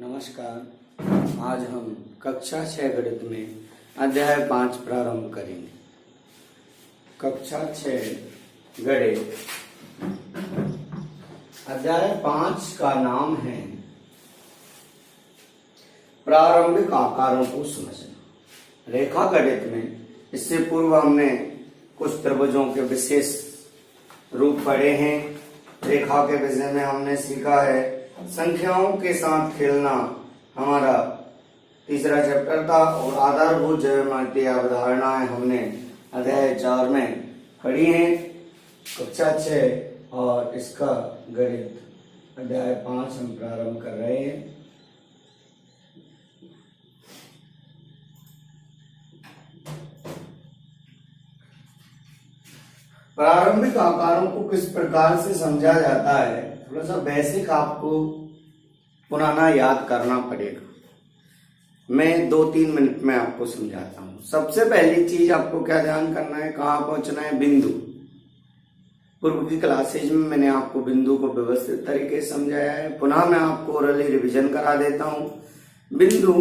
नमस्कार। आज हम कक्षा 6 गणित में अध्याय 5 प्रारंभ करेंगे। कक्षा 6 गणित अध्याय 5 का नाम है प्रारंभिक आकारों को समझना। रेखा गणित में इससे पूर्व हमने कुछ त्रिभुजों के विशेष रूप पढ़े हैं। रेखा के विषय में हमने सीखा है संख्याओं के साथ खेलना हमारा तीसरा चैप्टर था, और आधारभूत ज्यामितीय अवधारणाएं हमने अध्याय 4 में पढ़ी हैं। कक्षा 6 और इसका गणित अध्याय 5 हम प्रारंभ कर रहे हैं। प्रारंभिक आकारों को किस प्रकार से समझा जाता है, थोड़ा सा बेसिक आपको पुराना याद करना पड़ेगा। मैं 2-3 मिनट में आपको समझाता हूं। सबसे पहली चीज आपको क्या ध्यान करना है, कहां पहुंचना है, बिंदु। पूर्व की क्लासेज में मैंने आपको बिंदु को व्यवस्थित तरीके से समझाया है। पुनः मैं आपको ओरली रिवीजन करा देता हूं। बिंदु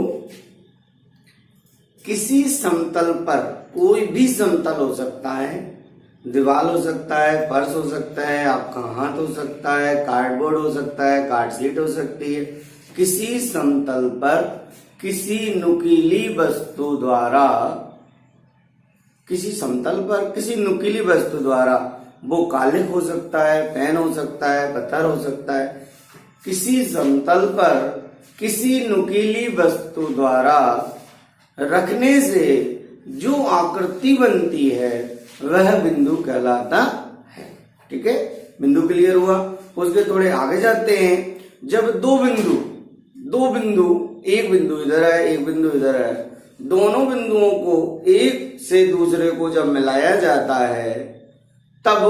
किसी समतल पर, कोई भी समतल हो सकता है, दीवार हो सकता है, फर्श हो सकता है, आपका हाथ हो सकता है, कार्डबोर्ड हो सकता है, कार्ड शीट हो सकती है। किसी समतल पर किसी नुकीली वस्तु द्वारा, किसी समतल पर किसी नुकीली वस्तु द्वारा, वो कालिक हो सकता है, पेन हो सकता है, पत्थर हो सकता है, किसी समतल पर किसी नुकीली वस्तु द्वारा रखने से जो आकृति बनती है वह बिंदु कहलाता है। ठीक है, बिंदु क्लियर हुआ। उसके थोड़े आगे जाते हैं। जब दो बिंदु, एक बिंदु इधर है, एक बिंदु इधर है, दोनों बिंदुओं को एक से दूसरे को जब मिलाया जाता है तब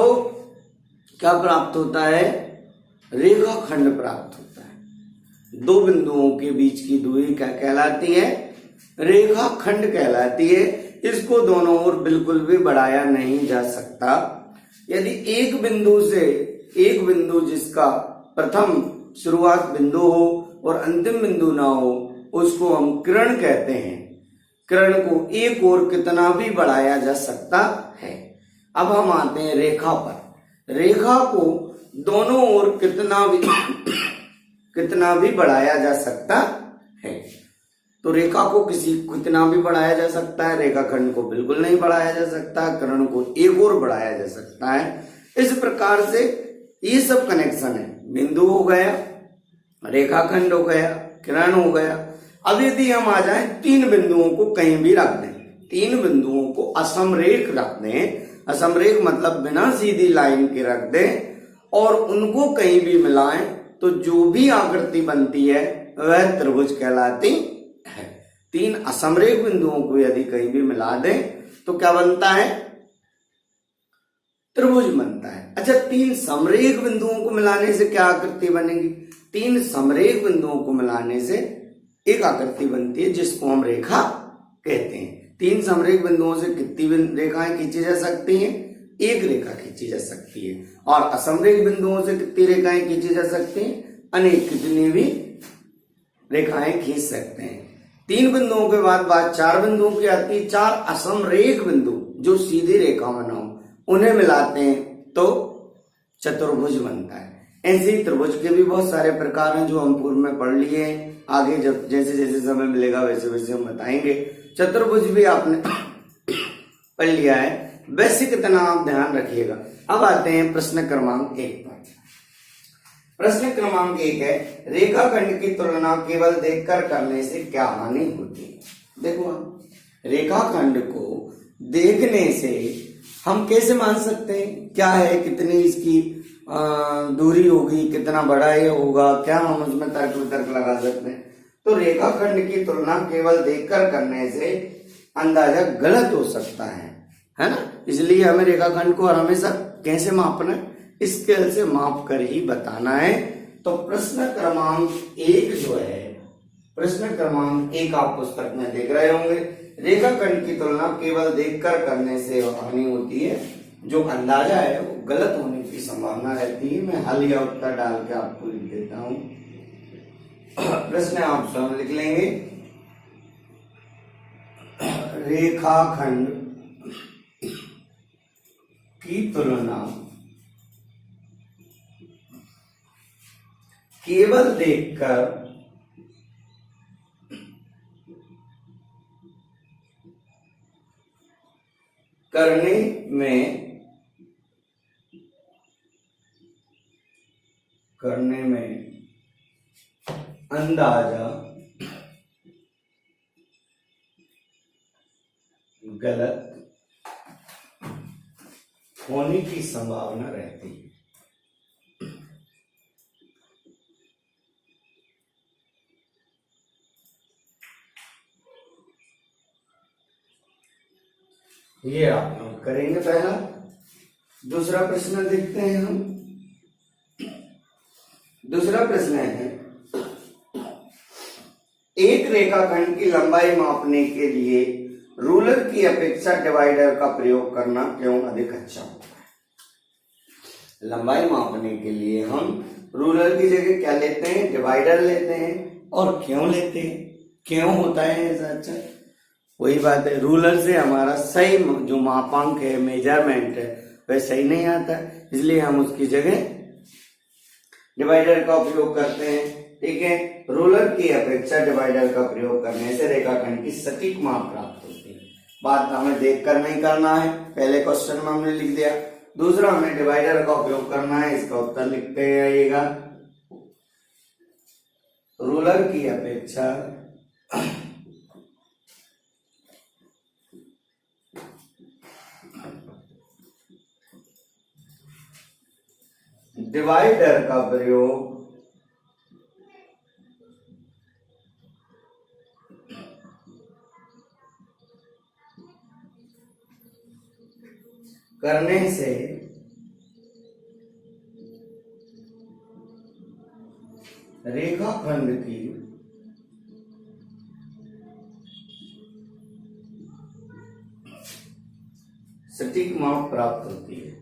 क्या प्राप्त होता है, रेखाखंड प्राप्त होता है। दो बिंदुओं के बीच की दूरी क्या कहलाती है, रेखाखंड कहलाती है। इसको दोनों ओर बिल्कुल भी बढ़ाया नहीं जा सकता। यदि एक बिंदु जिसका प्रथम शुरुआत बिंदु हो और अंतिम बिंदु ना हो, उसको हम किरण कहते हैं। किरण को एक ओर कितना भी बढ़ाया जा सकता है। अब हम आते हैं रेखा पर। रेखा को दोनों ओर कितना भी बढ़ाया जा सकता है। तो रेखा को कितना भी बढ़ाया जा सकता है, रेखाखंड को बिल्कुल नहीं बढ़ाया जा सकता, किरण को एक और बढ़ाया जा सकता है। इस प्रकार से ये सब कनेक्शन है। बिंदु हो गया, रेखाखंड हो गया, किरण हो गया। अब यदि हम आ जाएं, 3 बिंदुओं को कहीं भी रख दें, 3 बिंदुओं को असमरेख रख दें, असमरेख मतलब बिना सीधी लाइन के रख दें और उनको कहीं भी मिलाएं, तो जो भी आकृति बनती है वह त्रिभुज कहलाती है। 3 असमरेख बिंदुओं को यदि कहीं भी मिला दें तो क्या बनता है, त्रिभुज बनता है। अच्छा, 3 समरेख बिंदुओं को मिलाने से क्या आकृति बनेगी, 3 समरेख बिंदुओं को मिलाने से एक आकृति बनती है जिसको हम रेखा कहते हैं। 3 समरेख बिंदुओं से कितनी रेखाएं खींची जा सकती हैं, एक रेखा खींची जा सकती है। और असमरेख बिंदुओं से कितनी रेखाएं खींची जा सकती हैं, अनेक, कितनी भी रेखाएं खींच सकते हैं। 3 बिंदुओं के बाद 4 बिंदुओं की आती है। 4 असमरेख बिंदु जो सीधी रेखा बना हो, उन्हें मिलाते हैं तो चतुर्भुज बनता है। ऐसे ही त्रिभुज के भी बहुत सारे प्रकार हैं जो हम पूर्व में पढ़ लिए हैं। आगे जब जैसे जैसे समय मिलेगा वैसे वैसे हम बताएंगे। चतुर्भुज भी आपने पढ़ लिया है, बेसिक इतना आप ध्यान रखिएगा। अब आते हैं प्रश्न क्रमांक 1 पर। प्रश्न क्रमांक 1 है, रेखाखंड की तुलना केवल देखकर करने से क्या हानि होती है। देखो, रेखाखंड को देखने से हम कैसे मान सकते हैं क्या है, कितनी इसकी दूरी होगी, कितना बड़ा ये होगा, क्या हम उसमें तर्क वितर्क लगा सकते हैं। तो रेखाखंड की तुलना केवल देखकर करने से अंदाजा गलत हो सकता है ना। इसलिए हमें रेखाखंड को हमेशा कैसे मापना है, स्केल से माप कर ही बताना है। तो प्रश्न क्रमांक 1 जो है, प्रश्न क्रमांक 1 आप पुस्तक में देख रहे होंगे। रेखाखंड की तुलना केवल देखकर करने से हानि होती है, जो अंदाजा है वो गलत होने की संभावना रहती है। मैं हल या उत्तर डाल के आपको लिख देता हूं। प्रश्न आप स्वयं लिख लेंगे। रेखाखंड की तुलना केवल देखकर करने में अंदाजा गलत होने की संभावना रहती है। ये आप नोट करेंगे पहला। दूसरा प्रश्न देखते हैं हम। दूसरा प्रश्न है, एक रेखाखंड की लंबाई मापने के लिए रूलर की अपेक्षा डिवाइडर का प्रयोग करना क्यों अधिक अच्छा होता है? लंबाई मापने के लिए हम रूलर की जगह क्या लेते हैं? डिवाइडर लेते हैं। और क्यों लेते हैं? क्यों होता है ऐसा अच्छा? वही बात है, रूलर से हमारा सही जो मापांक है, मेजरमेंट है, वह सही नहीं आता, इसलिए हम उसकी जगह डिवाइडर का उपयोग करते हैं। ठीक है, रूलर की अपेक्षा डिवाइडर का प्रयोग करने से रेखाखंड की सटीक माप प्राप्त होती है। बात हमें देखकर नहीं करना है, पहले क्वेश्चन में हमने लिख दिया। दूसरा, हमें डिवाइडर का उपयोग करना है। इसका उत्तर लिखते आइएगा। रूलर की अपेक्षा डिवाइडर का प्रयोग करने से रेखाखंड की सटीक माप प्राप्त होती है।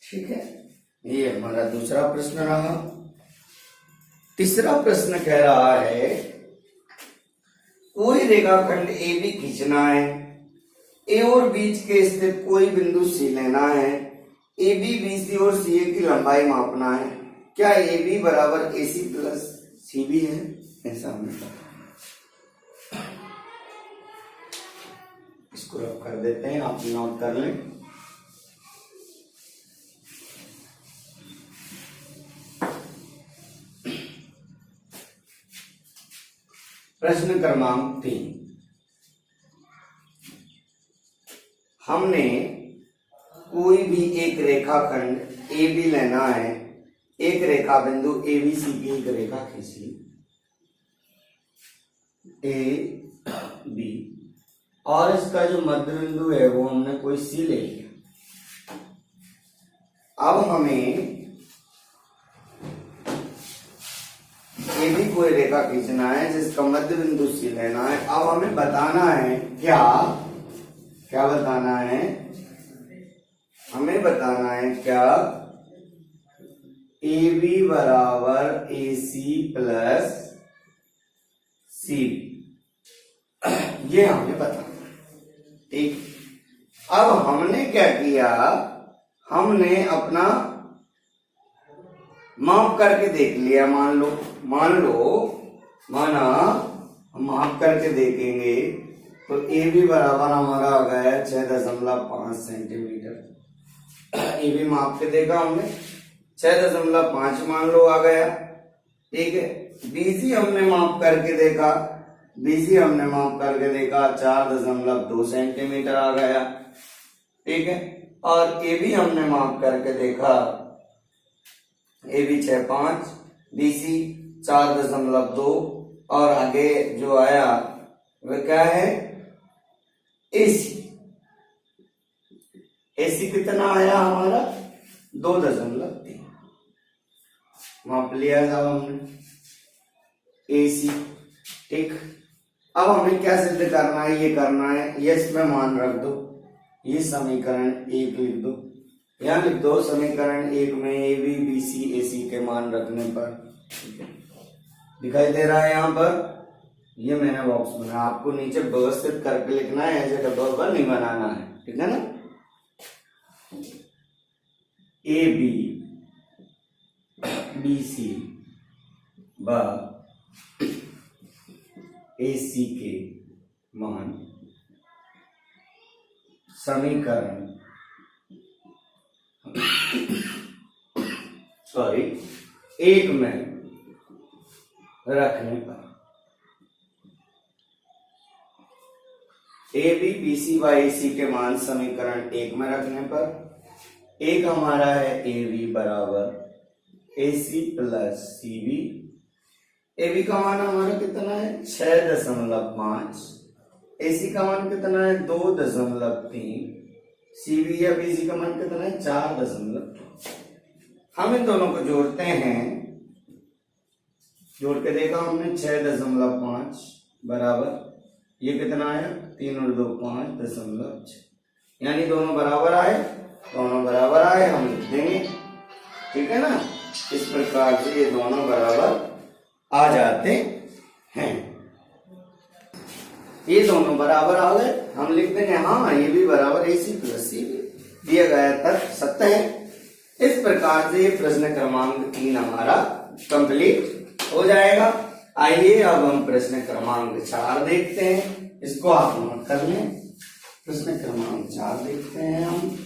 ठीक है, ये हमारा दूसरा प्रश्न रहा। तीसरा प्रश्न कह रहा है, कोई रेखाखंड ए बी खींचना है। ए और बीच के स्थित कोई बिंदु सी लेना है। ए बी, बी सी और सी ए की लंबाई मापना है। क्या ए बी बराबर A C plus C B है? ऐसा हमें पता। इसको रख कर देते हैं, आप नोट कर लें। प्रश्न क्रमांक 3, हमने कोई भी एक रेखाखंड ए बी लेना है। एक रेखा बिंदु ए बी सी की एक रेखा खींच ली, ए बी, और इसका जो मध्य बिंदु है वो हमने कोई सी ले लिया। अब हमें ए बी कोई रेखा खींचना है जिसका मध्य बिंदु सी लेना है। अब हमें बताना है क्या बताना है? हमें बताना है क्या ए बी बराबर ए सी प्लस सी, ये हमें बताना है। ठीक, अब हमने क्या किया? हमने अपना माप करके देख लिया। माना हम माप करके देखेंगे तो ए बी बराबर हमारा आ गया 6.5 सेंटीमीटर। ए बी माप के देखा हमने, 6.5 मान लो आ गया। ठीक है, बीसी हमने माप करके देखा, 4.2 सेंटीमीटर आ गया। ठीक है, और ए बी हमने माप करके देखा, ए बी 6.5, बीसी 4.2, और आगे जो आया वह क्या है? एसी। एसी कितना आया हमारा? 2.3 माप लिया था हमने एसी। ठीक, अब हमें क्या सिद्ध करना है, ये करना है, ये इसमें मान रख दो, ये समीकरण 1 लिख दो, यहाँ लिख दो समीकरण 1 में ए बी बी सी ए सी के मान रखने पर, दिखाई दे रहा है यहाँ पर, ये मैंने बॉक्स बनाया, आपको नीचे व्यवस्थित करके लिखना है, ऐसे डब्बा पर नहीं बनाना है, ठीक है ना। ए बी बी सी व ए सी के मान समीकरण सॉरी 1 में रखने पर, ए बी बी सी व ए सी के मान समीकरण 1 में रखने पर, एक हमारा है ए बी बराबर A C plus C B, A B का मान हमारा कितना है 6.5, ए सी का मान कितना है 2.3, सी बी या बी सी का मान कितना है 4.5। हम इन दोनों को जोड़ते हैं, जोड़ के देखा हमने 6.5 बराबर ये कितना आया 3 और 2 5.6, यानी दोनों बराबर आए, दोनों बराबर आए हम लिख देंगे, ठीक है ना। इस प्रकार से ये दोनों बराबर आ जाते हैं, ये दोनों बराबर आ गए, हम लिख देंगे हाँ ये भी बराबर A C plus C B, दिया गया तर्क सत्य है। इस प्रकार से ये प्रश्न क्रमांक 3 हमारा कंप्लीट हो जाएगा। आइए अब हम प्रश्न क्रमांक 4 देखते हैं, इसको आप नोट कर लें। प्रश्न क्रमांक 4 देखते हैं हम।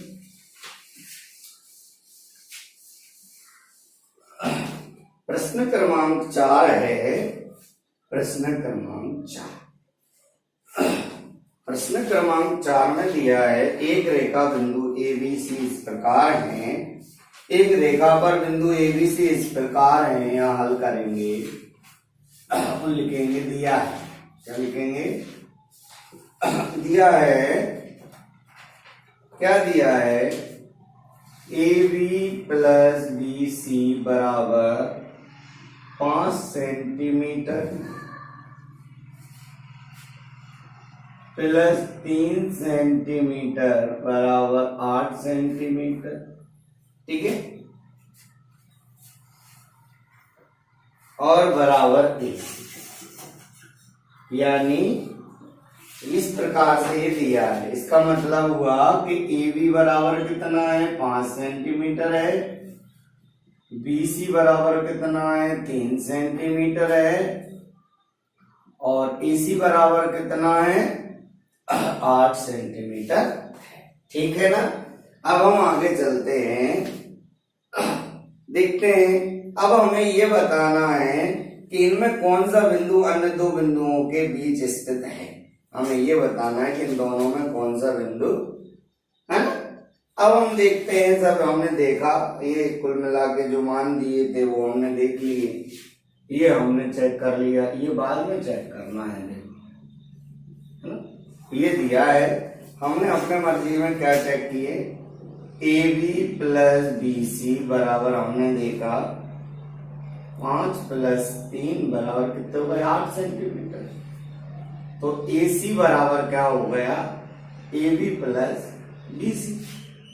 प्रश्न क्रमांक 4 है, प्रश्न क्रमांक 4, प्रश्न क्रमांक 4 में दिया है एक रेखा बिंदु ए बी सी इस प्रकार है, एक रेखा पर बिंदु ए बी सी इस प्रकार है, यहाँ हल करेंगे, लिखेंगे दिया है, क्या लिखेंगे, दिया है, क्या दिया है, A B plus B C बराबर 5 सेंटीमीटर प्लस 3 सेंटीमीटर बराबर 8 सेंटीमीटर, ठीक है, और बराबर 1, यानी इस प्रकार से ये दिया है। इसका मतलब हुआ कि ए बी बराबर कितना है 5 सेंटीमीटर है, बी सी बराबर कितना है 3 सेंटीमीटर है, और ए सी बराबर कितना है 8 सेंटीमीटर, ठीक है ना। अब हम आगे चलते हैं, देखते हैं। अब हमें ये बताना है कि इनमें कौन सा बिंदु अन्य दो बिंदुओं के बीच स्थित है, हमें ये बताना है कि इन दोनों में कौन सा बिंदु है ना। अब हम देखते हैं, सब हमने देखा, ये कुल मिला के जो मान दिए थे वो हमने देख लिए, ये हमने चेक कर लिया, ये बाद में चेक करना है ना। ये दिया है, हमने अपने मर्जी में क्या चेक किए, A B plus B C बराबर हमने देखा 5 प्लस 3 बराबर कितने हो गए 8 सेंटीमीटर, तो ए सी बराबर क्या हो गया A B plus B C,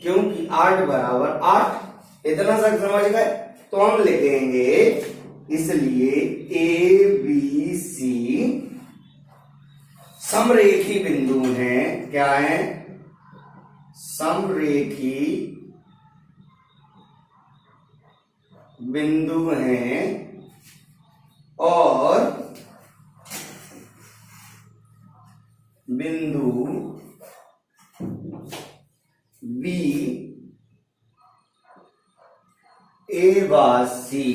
क्योंकि 8 बराबर 8, इतना सब समझ गए। तो हम लिखेंगे इसलिए ए बी सी समरेखी बिंदु हैं, क्या है, समरेखी बिंदु हैं, और बिंदु बी ए व सी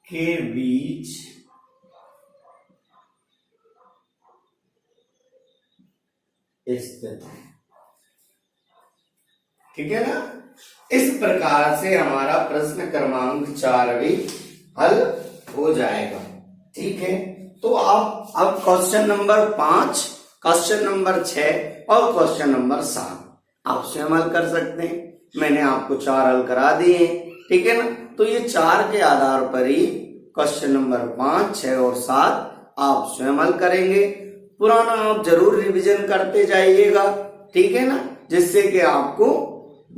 के बीच स्थित है, ठीक है ना। इस प्रकार से हमारा प्रश्न क्रमांक 4 भी हल हो जाएगा, ठीक है। तो आप अब क्वेश्चन नंबर 5, क्वेश्चन नंबर 6 और क्वेश्चन नंबर 7 आप स्वयं हल कर सकते हैं। मैंने आपको 4 हल करा दिए, ठीक है ना। तो ये 4 के आधार पर ही क्वेश्चन नंबर 5, 6 और 7 आप स्वयं हल करेंगे। पुराना आप जरूर रिवीजन करते जाइएगा, ठीक है ना, जिससे कि आपको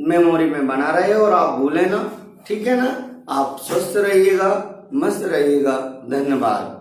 मेमोरी में बना रहे और आप भूले ना, ठीक है ना। आप स्वस्थ रहिएगा, मस्त रहिएगा। धन्यवाद।